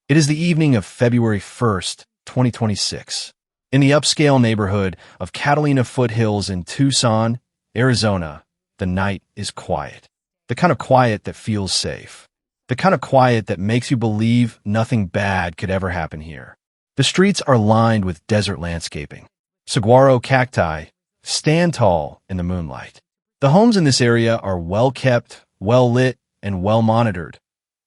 It is the evening of February 1st, 2026. In the upscale neighborhood of Catalina Foothills in Tucson, Arizona, the night is quiet. The kind of quiet that feels safe. The kind of quiet that makes you believe nothing bad could ever happen here. The streets are lined with desert landscaping. Saguaro cacti stand tall in the moonlight. The homes in this area are well-kept, well-lit, and well-monitored,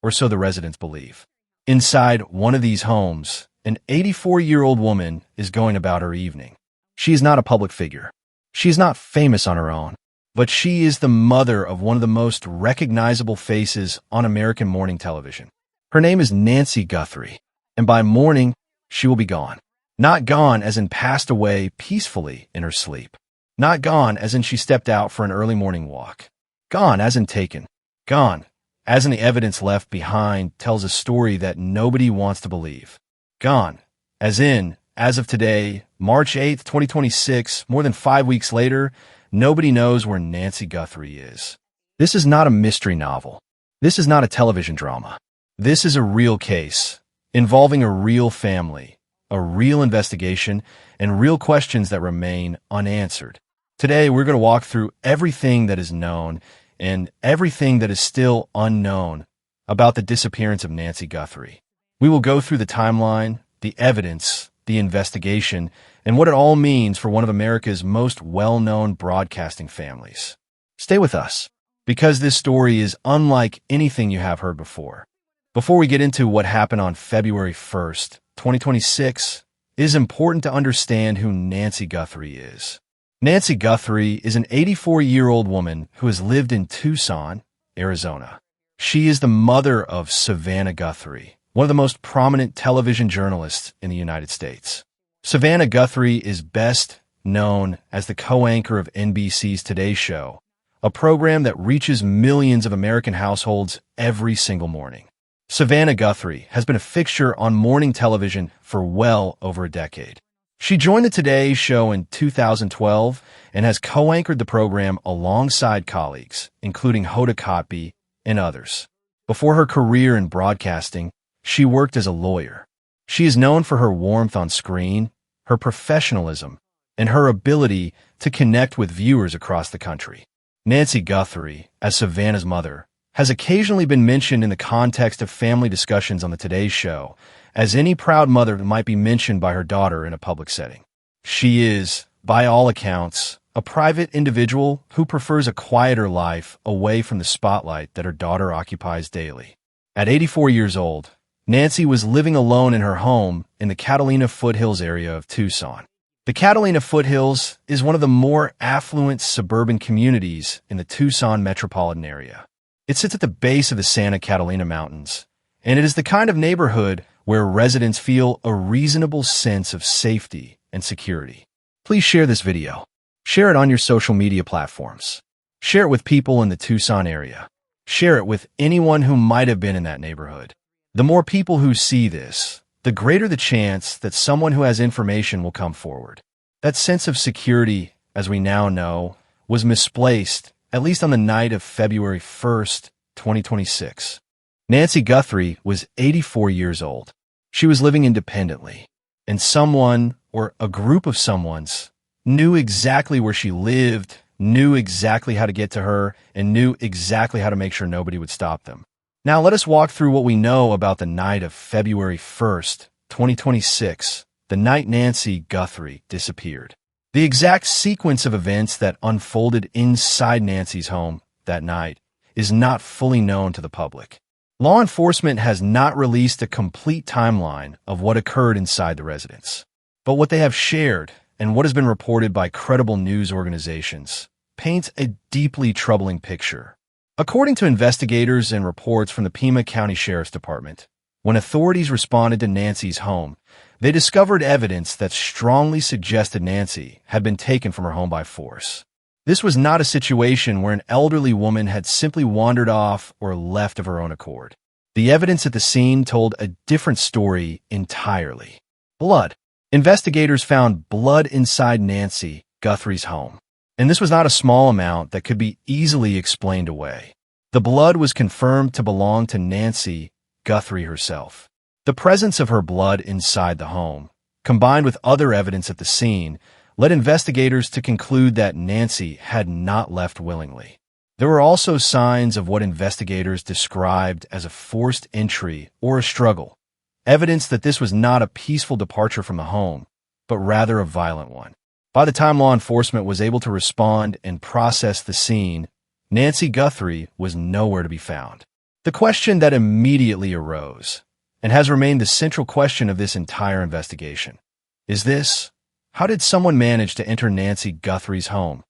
or so the residents believe. Inside one of these homes, an 84-year-old woman is going about her evening. She is not a public figure. She is not famous on her own, but she is the mother of one of the most recognizable faces on American morning television. Her name is Nancy Guthrie, and by morning, she will be gone. Not gone as in passed away peacefully in her sleep. Not gone as in she stepped out for an early morning walk. Gone as in taken. Gone as in the evidence left behind tells a story that nobody wants to believe. Gone as in, as of today, March 8th, 2026, more than 5 weeks later, nobody knows where Nancy Guthrie is. This is not a mystery novel. This is not a television drama. This is a real case involving a real family, a real investigation, and real questions that remain unanswered. Today, we're going to walk through everything that is known and everything that is still unknown about the disappearance of Nancy Guthrie. We will go through the timeline, the evidence, the investigation, and what it all means for one of America's most well-known broadcasting families. Stay with us, because this story is unlike anything you have heard before. Before we get into what happened on February 1st, 2026, it is important to understand who Nancy Guthrie is. Nancy Guthrie is an 84-year-old woman who has lived in Tucson, Arizona. She is the mother of Savannah Guthrie, one of the most prominent television journalists in the United States. Savannah Guthrie is best known as the co-anchor of NBC's Today Show, a program that reaches millions of American households every single morning. Savannah Guthrie has been a fixture on morning television for well over a decade. She joined the Today Show in 2012 and has co-anchored the program alongside colleagues, including Hoda Kotb and others. Before her career in broadcasting, she worked as a lawyer. She is known for her warmth on screen, her professionalism, and her ability to connect with viewers across the country. Nancy Guthrie, as Savannah's mother, has occasionally been mentioned in the context of family discussions on the Today Show, as any proud mother might be mentioned by her daughter in a public setting. She is, by all accounts, a private individual who prefers a quieter life away from the spotlight that her daughter occupies daily. At 84 years old, Nancy was living alone in her home in the Catalina Foothills area of Tucson. The Catalina Foothills is one of the more affluent suburban communities in the Tucson metropolitan area. It sits at the base of the Santa Catalina Mountains, and it is the kind of neighborhood where residents feel a reasonable sense of safety and security. Please share this video. Share it on your social media platforms. Share it with people in the Tucson area. Share it with anyone who might have been in that neighborhood. The more people who see this, the greater the chance that someone who has information will come forward. That sense of security, as we now know, was misplaced, at least on the night of February 1st, 2026. Nancy Guthrie was 84 years old. She was living independently, and someone, or a group of someones, knew exactly where she lived, knew exactly how to get to her, and knew exactly how to make sure nobody would stop them. Now let us walk through what we know about the night of February 1st, 2026, the night Nancy Guthrie disappeared. The exact sequence of events that unfolded inside Nancy's home that night is not fully known to the public. Law enforcement has not released a complete timeline of what occurred inside the residence. But what they have shared, and what has been reported by credible news organizations, paints a deeply troubling picture. According to investigators and reports from the Pima County Sheriff's Department, when authorities responded to Nancy's home, they discovered evidence that strongly suggested Nancy had been taken from her home by force. This was not a situation where an elderly woman had simply wandered off or left of her own accord. The evidence at the scene told a different story entirely. Blood. Investigators found blood inside Nancy Guthrie's home, and this was not a small amount that could be easily explained away. The blood was confirmed to belong to Nancy Guthrie herself. The presence of her blood inside the home, combined with other evidence at the scene, led investigators to conclude that Nancy had not left willingly. There were also signs of what investigators described as a forced entry or a struggle, evidence that this was not a peaceful departure from the home, but rather a violent one. By the time law enforcement was able to respond and process the scene, Nancy Guthrie was nowhere to be found. The question that immediately arose, and has remained the central question of this entire investigation, is this: how did someone manage to enter Nancy Guthrie's home,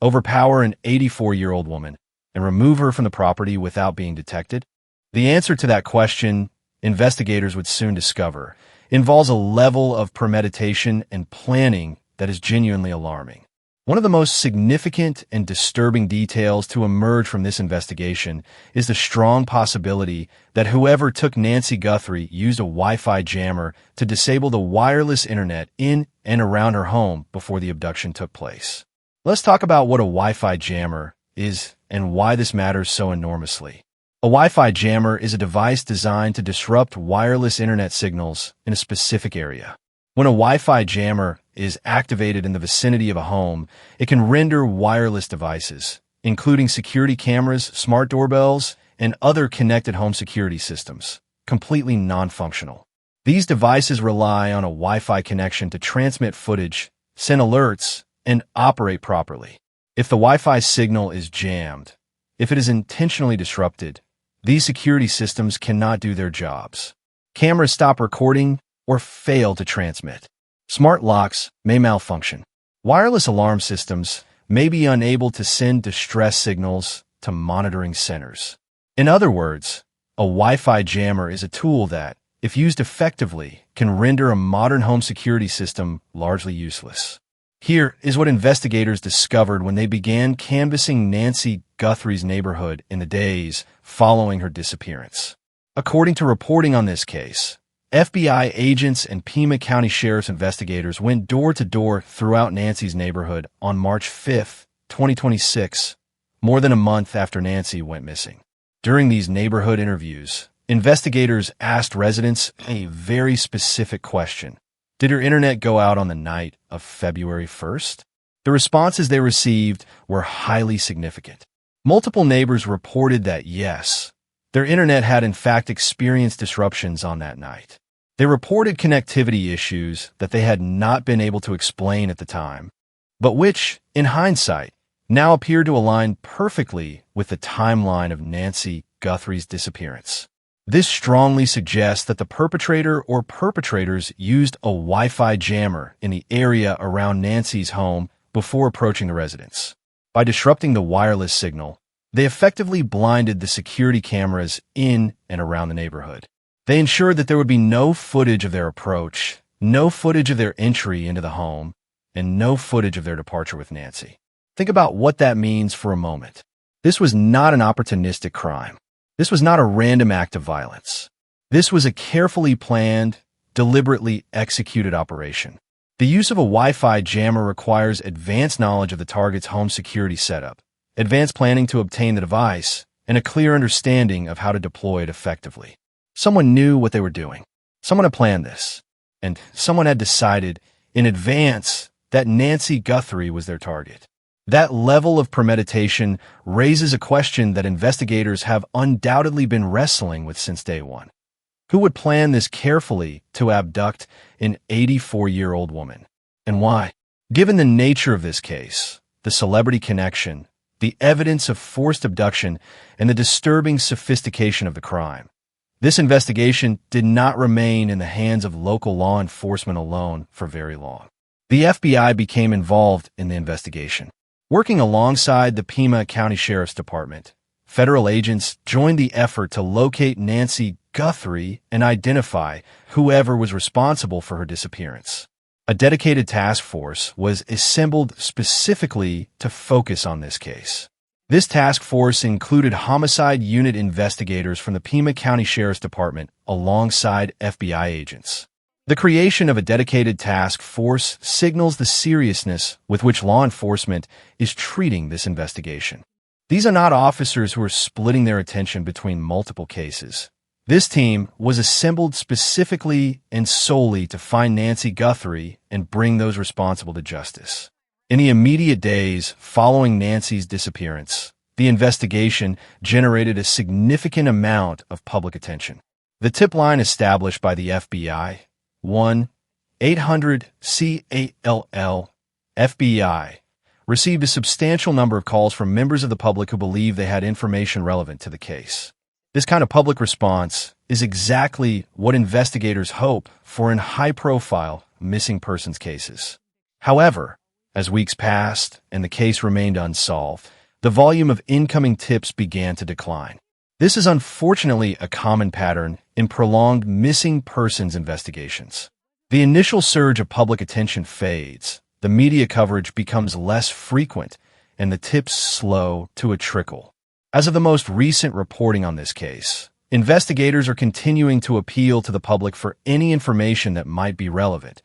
overpower an 84-year-old woman, and remove her from the property without being detected? The answer to that question, investigators would soon discover, involves a level of premeditation and planning that is genuinely alarming. One of the most significant and disturbing details to emerge from this investigation is the strong possibility that whoever took Nancy Guthrie used a Wi-Fi jammer to disable the wireless internet in and around her home before the abduction took place. Let's talk about what a Wi-Fi jammer is and why this matters so enormously. A Wi-Fi jammer is a device designed to disrupt wireless internet signals in a specific area. When a Wi-Fi jammer is activated in the vicinity of a home, it can render wireless devices, including security cameras, smart doorbells, and other connected home security systems, completely non-functional. These devices rely on a Wi-Fi connection to transmit footage, send alerts, and operate properly. If the Wi-Fi signal is jammed, if it is intentionally disrupted, these security systems cannot do their jobs. Cameras stop recording or fail to transmit. Smart locks may malfunction. Wireless alarm systems may be unable to send distress signals to monitoring centers. In other words, a Wi-Fi jammer is a tool that, if used effectively, can render a modern home security system largely useless. Here is what investigators discovered when they began canvassing Nancy Guthrie's neighborhood in the days following her disappearance. According to reporting on this case, FBI agents and Pima County Sheriff's investigators went door to door throughout Nancy's neighborhood on March 5, 2026, more than a month after Nancy went missing. During these neighborhood interviews, investigators asked residents a very specific question. Did her internet go out on the night of February 1st? The responses they received were highly significant. Multiple neighbors reported that yes, their internet had in fact experienced disruptions on that night. They reported connectivity issues that they had not been able to explain at the time, but which, in hindsight, now appeared to align perfectly with the timeline of Nancy Guthrie's disappearance. This strongly suggests that the perpetrator or perpetrators used a Wi-Fi jammer in the area around Nancy's home before approaching the residence. By disrupting the wireless signal, they effectively blinded the security cameras in and around the neighborhood. They ensured that there would be no footage of their approach, no footage of their entry into the home, and no footage of their departure with Nancy. Think about what that means for a moment. This was not an opportunistic crime. This was not a random act of violence. This was a carefully planned, deliberately executed operation. The use of a Wi-Fi jammer requires advanced knowledge of the target's home security setup, advanced planning to obtain the device, and a clear understanding of how to deploy it effectively. Someone knew what they were doing. Someone had planned this, and someone had decided in advance that Nancy Guthrie was their target. That level of premeditation raises a question that investigators have undoubtedly been wrestling with since day one. Who would plan this carefully to abduct an 84-year-old woman? And why? Given the nature of this case, the celebrity connection, the evidence of forced abduction, and the disturbing sophistication of the crime, this investigation did not remain in the hands of local law enforcement alone for very long. The FBI became involved in the investigation. Working alongside the Pima County Sheriff's Department, federal agents joined the effort to locate Nancy Guthrie and identify whoever was responsible for her disappearance. A dedicated task force was assembled specifically to focus on this case. This task force included homicide unit investigators from the Pima County Sheriff's Department alongside FBI agents. The creation of a dedicated task force signals the seriousness with which law enforcement is treating this investigation. These are not officers who are splitting their attention between multiple cases. This team was assembled specifically and solely to find Nancy Guthrie and bring those responsible to justice. In the immediate days following Nancy's disappearance, the investigation generated a significant amount of public attention. The tip line established by the FBI, 1-800-CALL-FBI, received a substantial number of calls from members of the public who believed they had information relevant to the case. This kind of public response is exactly what investigators hope for in high-profile missing persons cases. However, as weeks passed and the case remained unsolved, the volume of incoming tips began to decline. This is unfortunately a common pattern in prolonged missing persons investigations. The initial surge of public attention fades, the media coverage becomes less frequent, and the tips slow to a trickle. As of the most recent reporting on this case, investigators are continuing to appeal to the public for any information that might be relevant,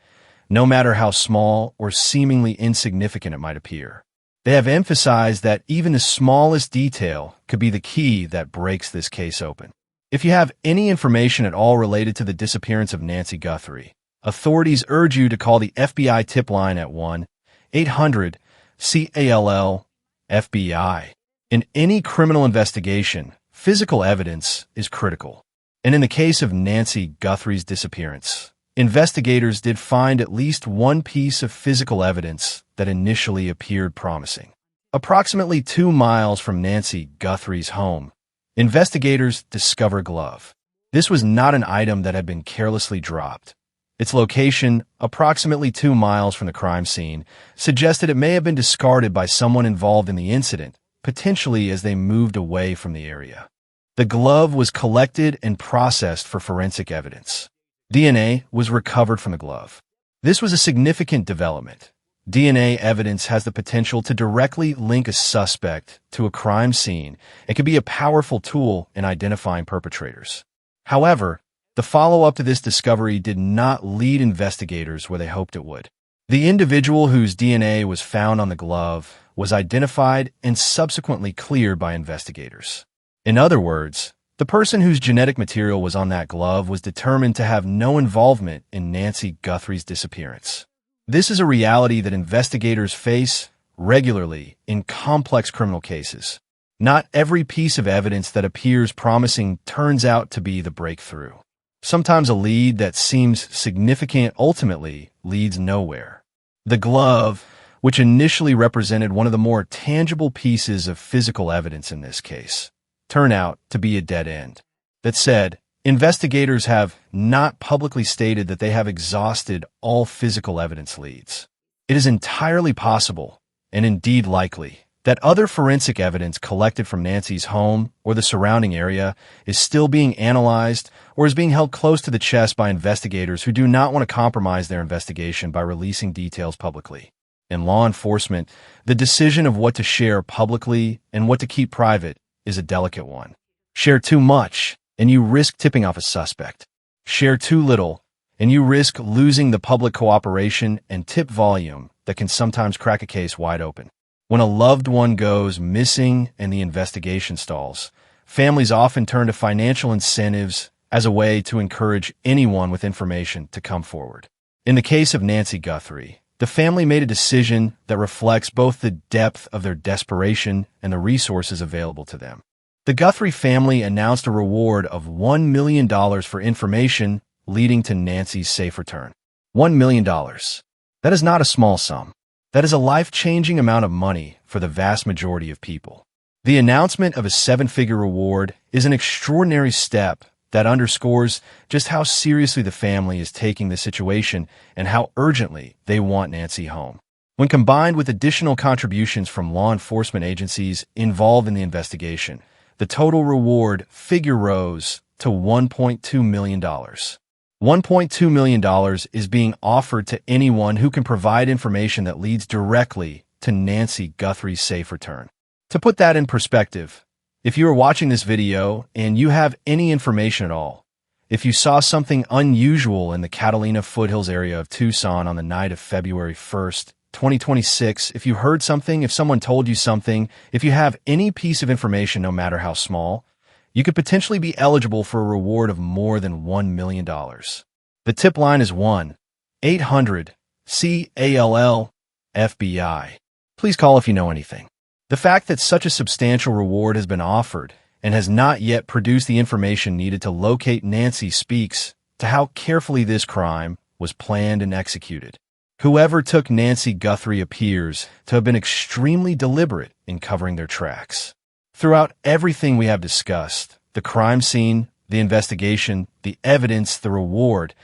no matter how small or seemingly insignificant it might appear. They have emphasized that even the smallest detail could be the key that breaks this case open. If you have any information at all related to the disappearance of Nancy Guthrie, authorities urge you to call the FBI tip line at 1-800-CALL-FBI. In any criminal investigation, physical evidence is critical. And in the case of Nancy Guthrie's disappearance, investigators did find at least one piece of physical evidence that initially appeared promising. Approximately 2 miles from Nancy Guthrie's home, investigators discover a glove. This was not an item that had been carelessly dropped. Its location, approximately 2 miles from the crime scene, suggested it may have been discarded by someone involved in the incident, potentially as they moved away from the area. The glove was collected and processed for forensic evidence. DNA was recovered from the glove. This was a significant development. DNA evidence has the potential to directly link a suspect to a crime scene and can be a powerful tool in identifying perpetrators. However, the follow-up to this discovery did not lead investigators where they hoped it would. The individual whose DNA was found on the glove was identified and subsequently cleared by investigators. In other words, the person whose genetic material was on that glove was determined to have no involvement in Nancy Guthrie's disappearance. This is a reality that investigators face regularly in complex criminal cases. Not every piece of evidence that appears promising turns out to be the breakthrough. Sometimes a lead that seems significant ultimately leads nowhere. The glove, which initially represented one of the more tangible pieces of physical evidence in this case, turned out to be a dead end. That said, investigators have not publicly stated that they have exhausted all physical evidence leads. It is entirely possible, and indeed likely, that other forensic evidence collected from Nancy's home or the surrounding area is still being analyzed or is being held close to the chest by investigators who do not want to compromise their investigation by releasing details publicly. In law enforcement, the decision of what to share publicly and what to keep private is a delicate one. Share too much, and you risk tipping off a suspect. Share too little, and you risk losing the public cooperation and tip volume that can sometimes crack a case wide open. When a loved one goes missing and the investigation stalls, families often turn to financial incentives as a way to encourage anyone with information to come forward. In the case of Nancy Guthrie, the family made a decision that reflects both the depth of their desperation and the resources available to them. The Guthrie family announced a reward of $1 million for information leading to Nancy's safe return. $1 million. That is not a small sum. That is a life-changing amount of money for the vast majority of people. The announcement of a 7-figure reward is an extraordinary step that underscores just how seriously the family is taking the situation and how urgently they want Nancy home. When combined with additional contributions from law enforcement agencies involved in the investigation, the total reward figure rose to $1.2 million. $1.2 million is being offered to anyone who can provide information that leads directly to Nancy Guthrie's safe return. To put that in perspective, if you are watching this video and you have any information at all, if you saw something unusual in the Catalina Foothills area of Tucson on the night of February 1st, 2026, if you heard something, if someone told you something, if you have any piece of information, no matter how small, you could potentially be eligible for a reward of more than $1 million. The tip line is 1-800-CALL-FBI. Please call if you know anything. The fact that such a substantial reward has been offered and has not yet produced the information needed to locate Nancy speaks to how carefully this crime was planned and executed. Whoever took Nancy Guthrie appears to have been extremely deliberate in covering their tracks. Throughout everything we have discussed, the crime scene, the investigation, the evidence, the reward,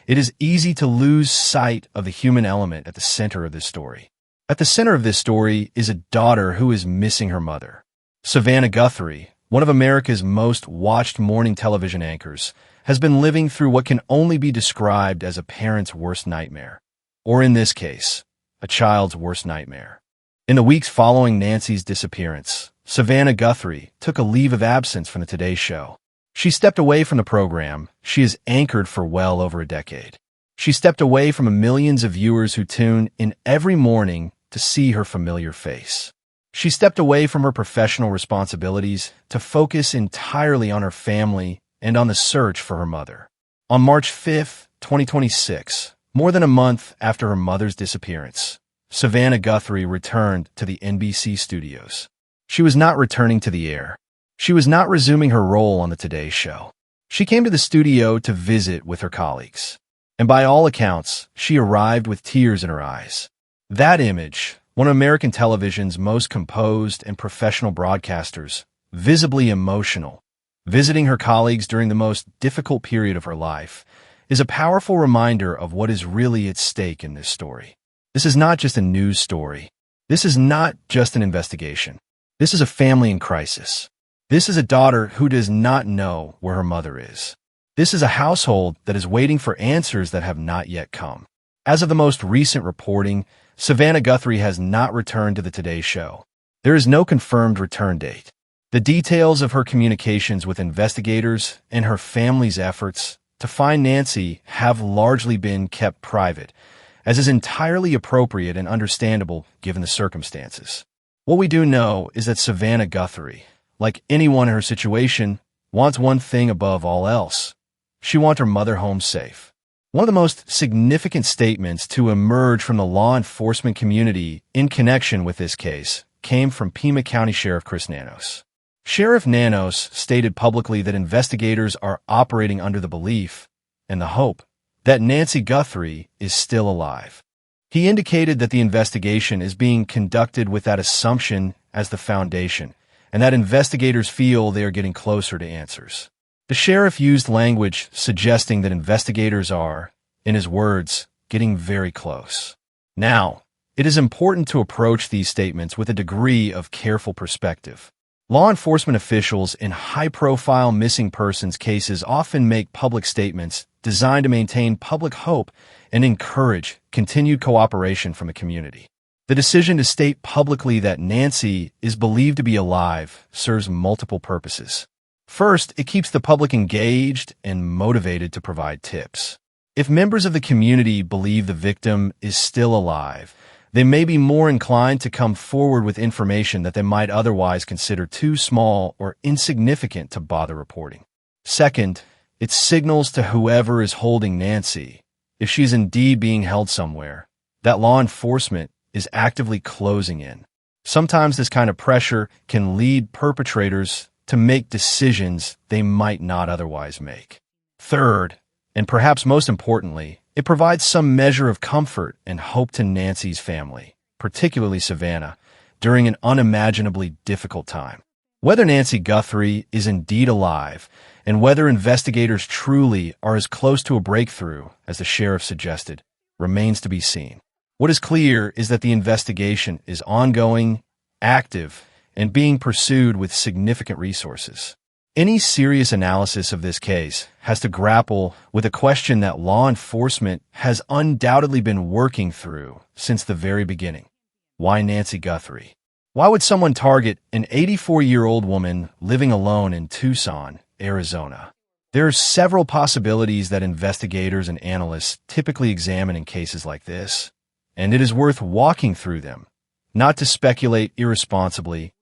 it is easy to lose sight of the human element at the center of this story. At the center of this story is a daughter who is missing her mother. Savannah Guthrie, one of America's most watched morning television anchors, has been living through what can only be described as a parent's worst nightmare. Or in this case, a child's worst nightmare. In the weeks following Nancy's disappearance, Savannah Guthrie took a leave of absence from the Today Show. She stepped away from the program she has anchored for well over a decade. She stepped away from the millions of viewers who tune in every morning to see her familiar face. She stepped away from her professional responsibilities to focus entirely on her family and on the search for her mother. On March 5, 2026, more than a month after her mother's disappearance, Savannah Guthrie returned to the NBC studios. She was not returning to the air. She was not resuming her role on the Today Show. She came to the studio to visit with her colleagues. And by all accounts, she arrived with tears in her eyes. That image, one of American television's most composed and professional broadcasters, visibly emotional, visiting her colleagues during the most difficult period of her life, is a powerful reminder of what is really at stake in this story. This is not just a news story. This is not just an investigation. This is a family in crisis. This is a daughter who does not know where her mother is. This is a household that is waiting for answers that have not yet come. As of the most recent reporting, Savannah Guthrie has not returned to the Today Show. There is no confirmed return date. The details of her communications with investigators and her family's efforts to find Nancy have largely been kept private, as is entirely appropriate and understandable given the circumstances. What we do know is that Savannah Guthrie, like anyone in her situation, wants one thing above all else. She wants her mother home safe. One of the most significant statements to emerge from the law enforcement community in connection with this case came from Pima County Sheriff Chris Nanos. Sheriff Nanos stated publicly that investigators are operating under the belief and the hope that Nancy Guthrie is still alive. He indicated that the investigation is being conducted with that assumption as the foundation, and that investigators feel they are getting closer to answers. The sheriff used language suggesting that investigators are, in his words, getting very close. Now, it is important to approach these statements with a degree of careful perspective. Law enforcement officials in high-profile missing persons cases often make public statements designed to maintain public hope and encourage continued cooperation from the community. The decision to state publicly that Nancy is believed to be alive serves multiple purposes. First, it keeps the public engaged and motivated to provide tips. If members of the community believe the victim is still alive, they may be more inclined to come forward with information that they might otherwise consider too small or insignificant to bother reporting. Second, it signals to whoever is holding Nancy, if she's indeed being held somewhere, that law enforcement is actively closing in. Sometimes this kind of pressure can lead perpetrators to make decisions they might not otherwise make. Third, and perhaps most importantly, it provides some measure of comfort and hope to Nancy's family, particularly Savannah, during an unimaginably difficult time. Whether Nancy Guthrie is indeed alive, and whether investigators truly are as close to a breakthrough as the sheriff suggested, remains to be seen. What is clear is that the investigation is ongoing, active, and being pursued with significant resources. Any serious analysis of this case has to grapple with a question that law enforcement has undoubtedly been working through since the very beginning. Why Nancy Guthrie? Why would someone target an 84-year-old woman living alone in Tucson, Arizona? There are several possibilities that investigators and analysts typically examine in cases like this, and it is worth walking through them, not to speculate irresponsibly,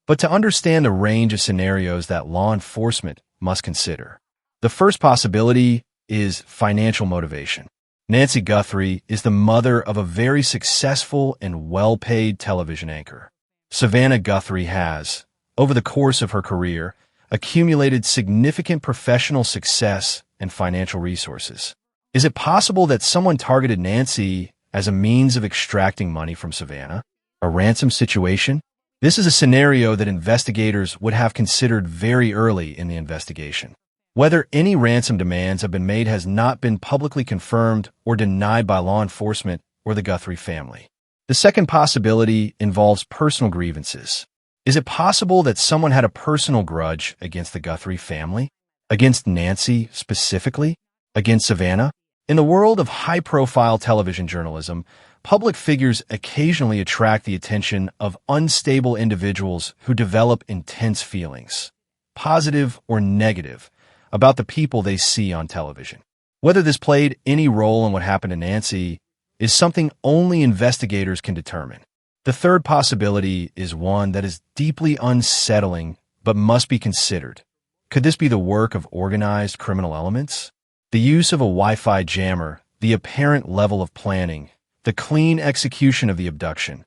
but to understand the range of scenarios that law enforcement must consider. The first possibility is financial motivation. Nancy Guthrie is the mother of a very successful and well-paid television anchor. Savannah Guthrie has, over the course of her career, accumulated significant professional success and financial resources. Is it possible that someone targeted Nancy as a means of extracting money from Savannah? A ransom situation? This is a scenario that investigators would have considered very early in the investigation. Whether any ransom demands have been made has not been publicly confirmed or denied by law enforcement or the Guthrie family. The second possibility involves personal grievances. Is it possible that someone had a personal grudge against the Guthrie family? Against Nancy specifically? Against Savannah? In the world of high-profile television journalism, public figures occasionally attract the attention of unstable individuals who develop intense feelings, positive or negative, about the people they see on television. Whether this played any role in what happened to Nancy is something only investigators can determine. The third possibility is one that is deeply unsettling but must be considered. Could this be the work of organized criminal elements? The use of a Wi-Fi jammer, the apparent level of planning, the clean execution of the abduction.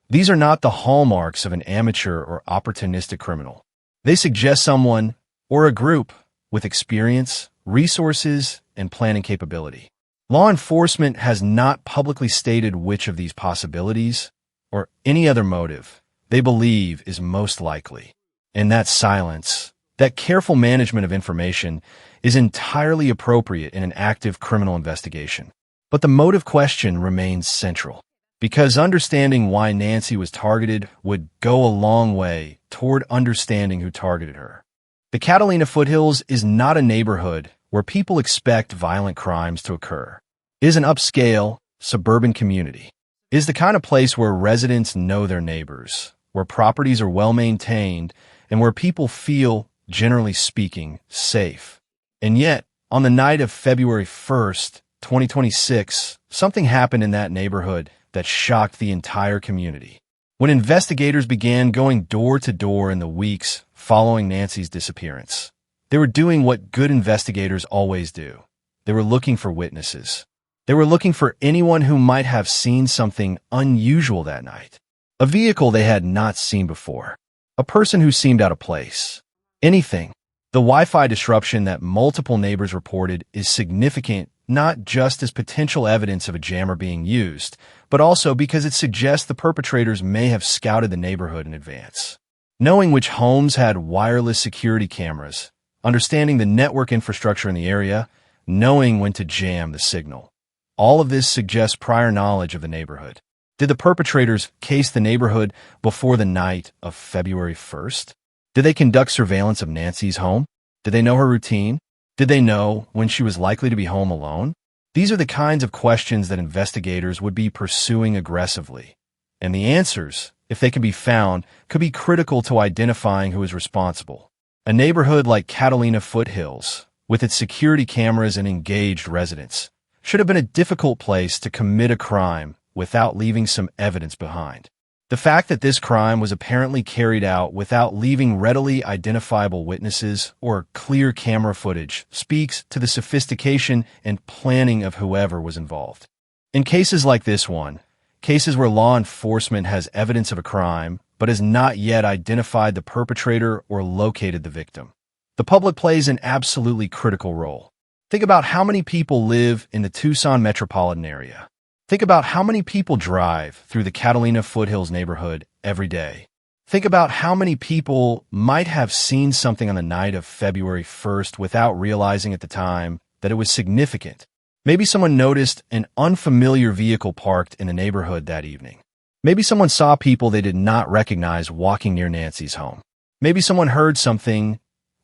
These are not the hallmarks of an amateur or opportunistic criminal. They suggest someone, or a group, with experience, resources, and planning capability. Law enforcement has not publicly stated which of these possibilities, or any other motive, they believe is most likely. And that silence, that careful management of information, is entirely appropriate in an active criminal investigation. But the motive question remains central, because understanding why Nancy was targeted would go a long way toward understanding who targeted her. The Catalina Foothills is not a neighborhood where people expect violent crimes to occur. It is an upscale, suburban community. It is the kind of place where residents know their neighbors, where properties are well-maintained, and where people feel, generally speaking, safe. And yet, on the night of February 1st, 2026, something happened in that neighborhood that shocked the entire community. When investigators began going door to door in the weeks following Nancy's disappearance, they were doing what good investigators always do. They were looking for witnesses. They were looking for anyone who might have seen something unusual that night. A vehicle they had not seen before. A person who seemed out of place. Anything. The Wi-Fi disruption that multiple neighbors reported is significant not just as potential evidence of a jammer being used, but also because it suggests the perpetrators may have scouted the neighborhood in advance. Knowing which homes had wireless security cameras, understanding the network infrastructure in the area, knowing when to jam the signal. All of this suggests prior knowledge of the neighborhood. Did the perpetrators case the neighborhood before the night of February 1st? Did they conduct surveillance of Nancy's home? Did they know her routine? Did they know when she was likely to be home alone? These are the kinds of questions that investigators would be pursuing aggressively. And the answers, if they can be found, could be critical to identifying who is responsible. A neighborhood like Catalina Foothills, with its security cameras and engaged residents, should have been a difficult place to commit a crime without leaving some evidence behind. The fact that this crime was apparently carried out without leaving readily identifiable witnesses or clear camera footage speaks to the sophistication and planning of whoever was involved. In cases like this one, cases where law enforcement has evidence of a crime but has not yet identified the perpetrator or located the victim, the public plays an absolutely critical role. Think about how many people live in the Tucson metropolitan area. Think about how many people drive through the Catalina Foothills neighborhood every day. Think about how many people might have seen something on the night of February 1st without realizing at the time that it was significant. Maybe someone noticed an unfamiliar vehicle parked in the neighborhood that evening. Maybe someone saw people they did not recognize walking near Nancy's home. Maybe someone heard something,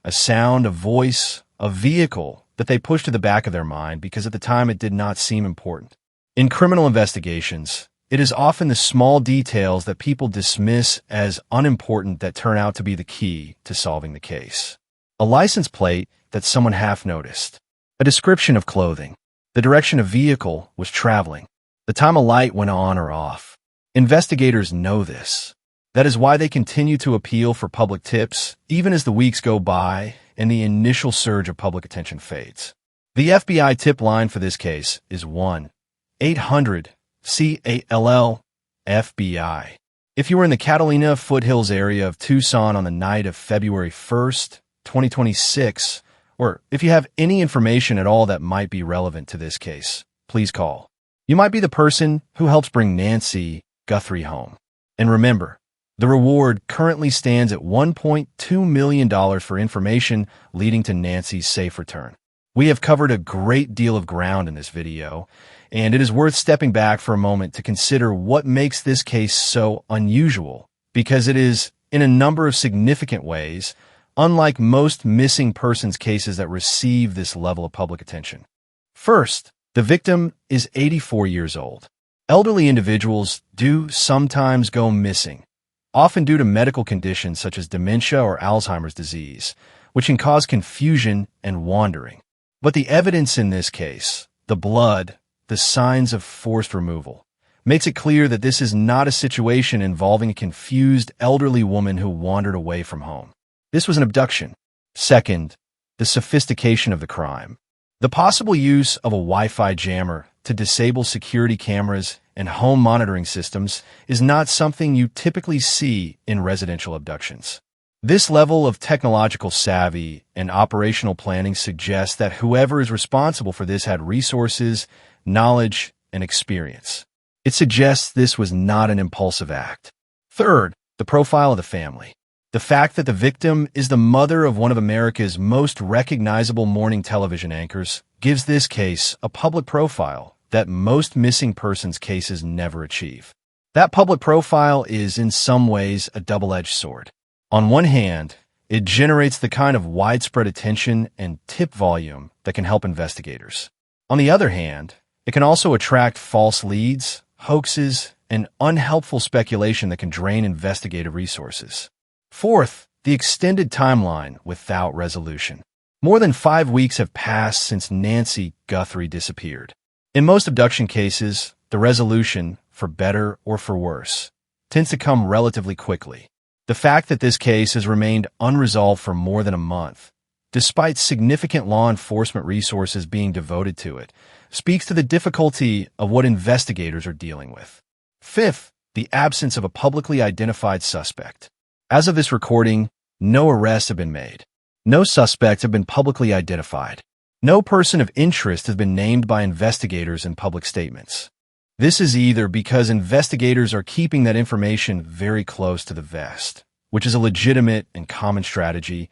a sound, a voice, a vehicle that they pushed to the back of their mind because at the time it did not seem important. In criminal investigations, it is often the small details that people dismiss as unimportant that turn out to be the key to solving the case. A license plate that someone half noticed. A description of clothing. The direction a vehicle was traveling. The time a light went on or off. Investigators know this. That is why they continue to appeal for public tips, even as the weeks go by and the initial surge of public attention fades. The FBI tip line for this case is 1-800-CALL-FBI. If you were in the Catalina Foothills area of Tucson on the night of February 1st, 2026, or if you have any information at all that might be relevant to this case, please call. You might be the person who helps bring Nancy Guthrie home. And remember, the reward currently stands at $1.2 million for information leading to Nancy's safe return. We have covered a great deal of ground in this video, and it is worth stepping back for a moment to consider what makes this case so unusual, because it is, in a number of significant ways, unlike most missing persons cases that receive this level of public attention. First, the victim is 84 years old. Elderly individuals do sometimes go missing, often due to medical conditions such as dementia or Alzheimer's disease, which can cause confusion and wandering. But the evidence in this case, the blood, the signs of forced removal, makes it clear that this is not a situation involving a confused elderly woman who wandered away from home. This was an abduction. Second, the sophistication of the crime. The possible use of a Wi-Fi jammer to disable security cameras and home monitoring systems is not something you typically see in residential abductions. This level of technological savvy and operational planning suggests that whoever is responsible for this had resources, knowledge, and experience. It suggests this was not an impulsive act. Third, the profile of the family. The fact that the victim is the mother of one of America's most recognizable morning television anchors gives this case a public profile that most missing persons cases never achieve. That public profile is, in some ways, a double-edged sword. On one hand, it generates the kind of widespread attention and tip volume that can help investigators. On the other hand, it can also attract false leads, hoaxes, and unhelpful speculation that can drain investigative resources. Fourth, the extended timeline without resolution. More than 5 weeks have passed since Nancy Guthrie disappeared. In most abduction cases, the resolution, for better or for worse, tends to come relatively quickly. The fact that this case has remained unresolved for more than a month, despite significant law enforcement resources being devoted to it, speaks to the difficulty of what investigators are dealing with. Fifth, the absence of a publicly identified suspect. As of this recording, no arrests have been made. No suspects have been publicly identified. No person of interest has been named by investigators in public statements. This is either because investigators are keeping that information very close to the vest, which is a legitimate and common strategy,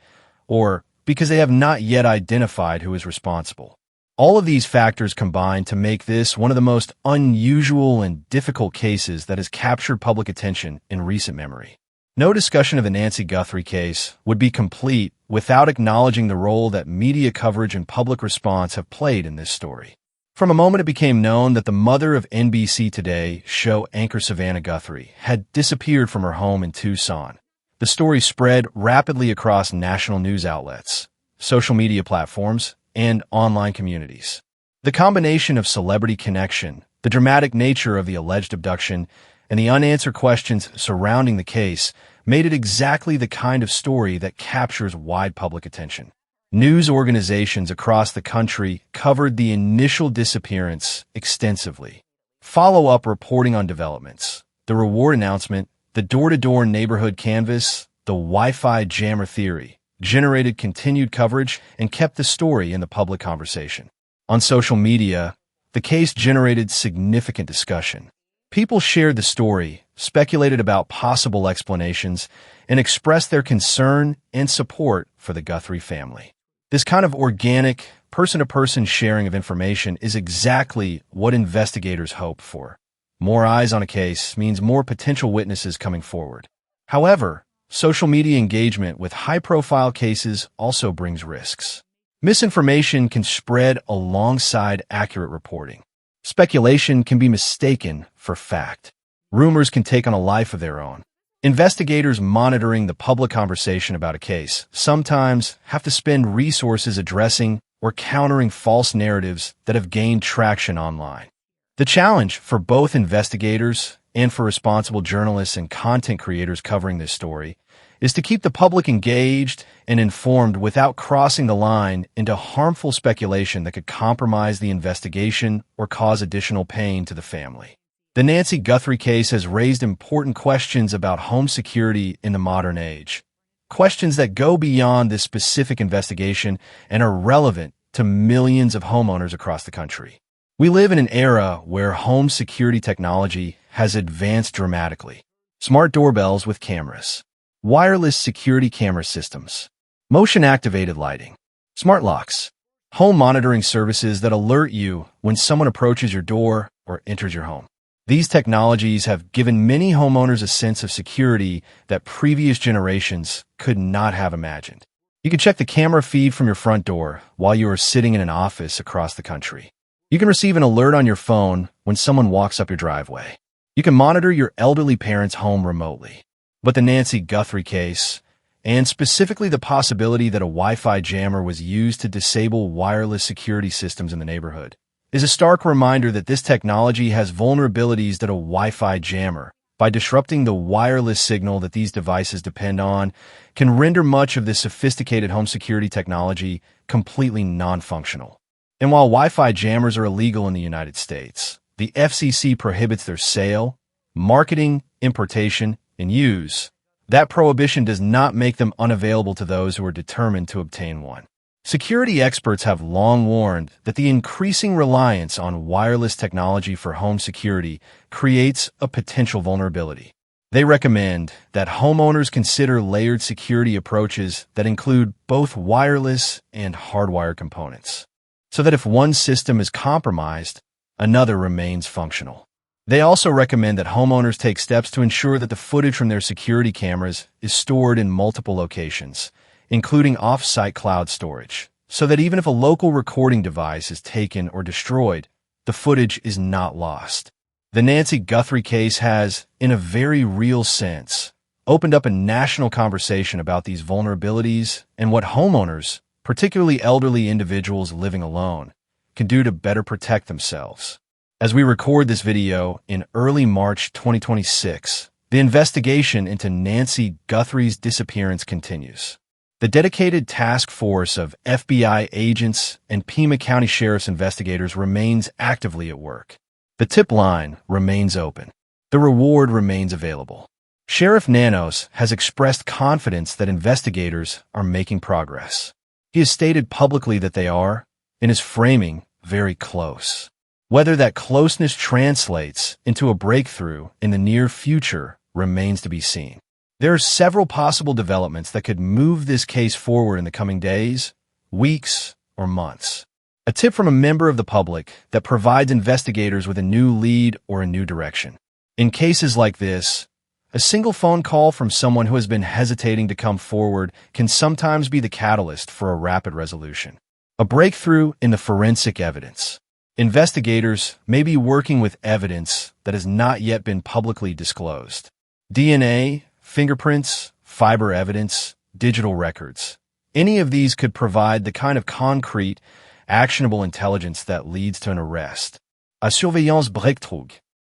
or because they have not yet identified who is responsible. All of these factors combine to make this one of the most unusual and difficult cases that has captured public attention in recent memory. No discussion of the Nancy Guthrie case would be complete without acknowledging the role that media coverage and public response have played in this story. From a moment it became known that the mother of NBC Today Show anchor Savannah Guthrie had disappeared from her home in Tucson, the story spread rapidly across national news outlets, social media platforms, and online communities. The combination of celebrity connection, the dramatic nature of the alleged abduction, and the unanswered questions surrounding the case made it exactly the kind of story that captures wide public attention. News organizations across the country covered the initial disappearance extensively. Follow-up reporting on developments, the reward announcement, the door-to-door neighborhood canvass, the Wi-Fi jammer theory, generated continued coverage and kept the story in the public conversation. On social media, the case generated significant discussion. People shared the story, speculated about possible explanations, and expressed their concern and support for the Guthrie family. This kind of organic, person-to-person sharing of information is exactly what investigators hope for. More eyes on a case means more potential witnesses coming forward. However, social media engagement with high-profile cases also brings risks. Misinformation can spread alongside accurate reporting. Speculation can be mistaken for fact. Rumors can take on a life of their own. Investigators monitoring the public conversation about a case sometimes have to spend resources addressing or countering false narratives that have gained traction online. The challenge for both investigators and for responsible journalists and content creators covering this story, is to keep the public engaged and informed without crossing the line into harmful speculation that could compromise the investigation or cause additional pain to the family. The Nancy Guthrie case has raised important questions about home security in the modern age, questions that go beyond this specific investigation and are relevant to millions of homeowners across the country. We live in an era where home security technology has advanced dramatically. Smart doorbells with cameras, wireless security camera systems, motion-activated lighting, smart locks, home monitoring services that alert you when someone approaches your door or enters your home. These technologies have given many homeowners a sense of security that previous generations could not have imagined. You can check the camera feed from your front door while you are sitting in an office across the country. You can receive an alert on your phone when someone walks up your driveway. You can monitor your elderly parents' home remotely. But the Nancy Guthrie case, and specifically the possibility that a Wi-Fi jammer was used to disable wireless security systems in the neighborhood, is a stark reminder that this technology has vulnerabilities that a Wi-Fi jammer, by disrupting the wireless signal that these devices depend on, can render much of this sophisticated home security technology completely non-functional. And while Wi-Fi jammers are illegal in the United States, the FCC prohibits their sale, marketing, importation, and use. That prohibition does not make them unavailable to those who are determined to obtain one. Security experts have long warned that the increasing reliance on wireless technology for home security creates a potential vulnerability. They recommend that homeowners consider layered security approaches that include both wireless and hardwired components, so that if one system is compromised, another remains functional. They also recommend that homeowners take steps to ensure that the footage from their security cameras is stored in multiple locations, including off-site cloud storage, so that even if a local recording device is taken or destroyed, the footage is not lost. The Nancy Guthrie case has, in a very real sense, opened up a national conversation about these vulnerabilities and what homeowners, particularly elderly individuals living alone, can do to better protect themselves. As we record this video in early March 2026, the investigation into Nancy Guthrie's disappearance continues. The dedicated task force of FBI agents and Pima County Sheriff's investigators remains actively at work. The tip line remains open. The reward remains available. Sheriff Nanos has expressed confidence that investigators are making progress. He has stated publicly that they are, and is framing, very close. Whether that closeness translates into a breakthrough in the near future remains to be seen. There are several possible developments that could move this case forward in the coming days, weeks, or months. A tip from a member of the public that provides investigators with a new lead or a new direction. In cases like this, a single phone call from someone who has been hesitating to come forward can sometimes be the catalyst for a rapid resolution. A breakthrough in the forensic evidence. Investigators may be working with evidence that has not yet been publicly disclosed. DNA, fingerprints, fiber evidence, digital records. Any of these could provide the kind of concrete, actionable intelligence that leads to an arrest. A surveillance breakthrough.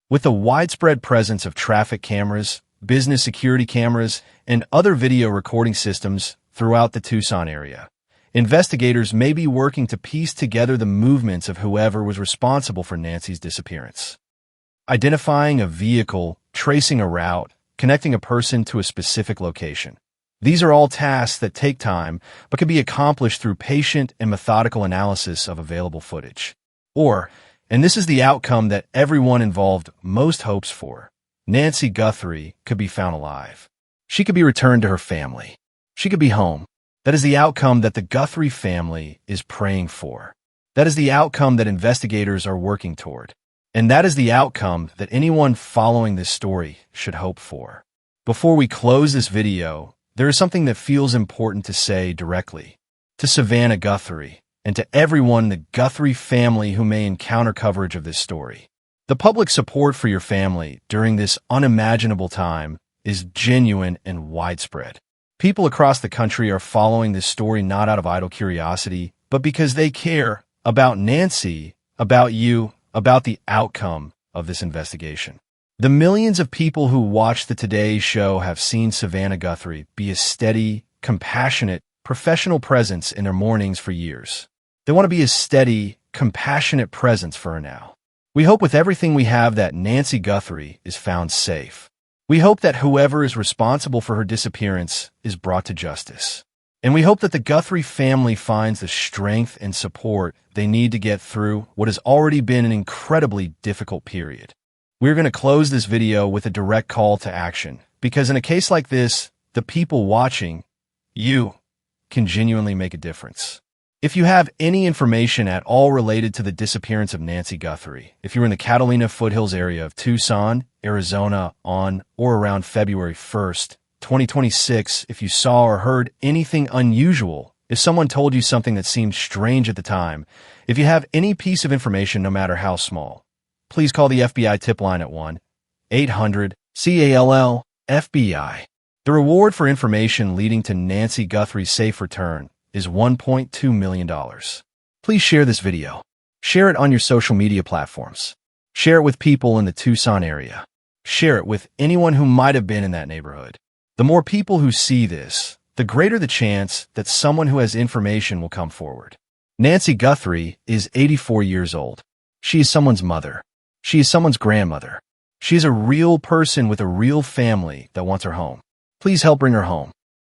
With the widespread presence of traffic cameras, business security cameras, and other video recording systems throughout the Tucson area, investigators may be working to piece together the movements of whoever was responsible for Nancy's disappearance. Identifying a vehicle, tracing a route, connecting a person to a specific location. These are all tasks that take time, but can be accomplished through patient and methodical analysis of available footage. Or, and this is the outcome that everyone involved most hopes for, Nancy Guthrie could be found alive. She could be returned to her family. She could be home. That is the outcome that the Guthrie family is praying for. That is the outcome that investigators are working toward. And that is the outcome that anyone following this story should hope for. Before we close this video, there is something that feels important to say directly to Savannah Guthrie and to everyone in the Guthrie family who may encounter coverage of this story. The public support for your family during this unimaginable time is genuine and widespread. People across the country are following this story not out of idle curiosity, but because they care about Nancy, about you, about the outcome of this investigation. The millions of people who watch the Today Show have seen Savannah Guthrie be a steady, compassionate, professional presence in their mornings for years. They want to be a steady, compassionate presence for her now. We hope with everything we have that Nancy Guthrie is found safe. We hope that whoever is responsible for her disappearance is brought to justice. And we hope that the Guthrie family finds the strength and support they need to get through what has already been an incredibly difficult period. We're going to close this video with a direct call to action, because in a case like this, the people watching, you, can genuinely make a difference. If you have any information at all related to the disappearance of Nancy Guthrie, if you're in the Catalina Foothills area of Tucson, Arizona on or around February 1st, 2026, if you saw or heard anything unusual, if someone told you something that seemed strange at the time, if you have any piece of information, no matter how small, please call the FBI tip line at 1-800-CALL-FBI. The reward for information leading to Nancy Guthrie's safe return is $1.2 million. Please share this video. Share it on your social media platforms. Share it with people in the Tucson area. Share it with anyone who might have been in that neighborhood. The more people who see this, the greater the chance that someone who has information will come forward. Nancy Guthrie is 84 years old. She is someone's mother. She is someone's grandmother. She is a real person with a real family that wants her home. Please help bring her home.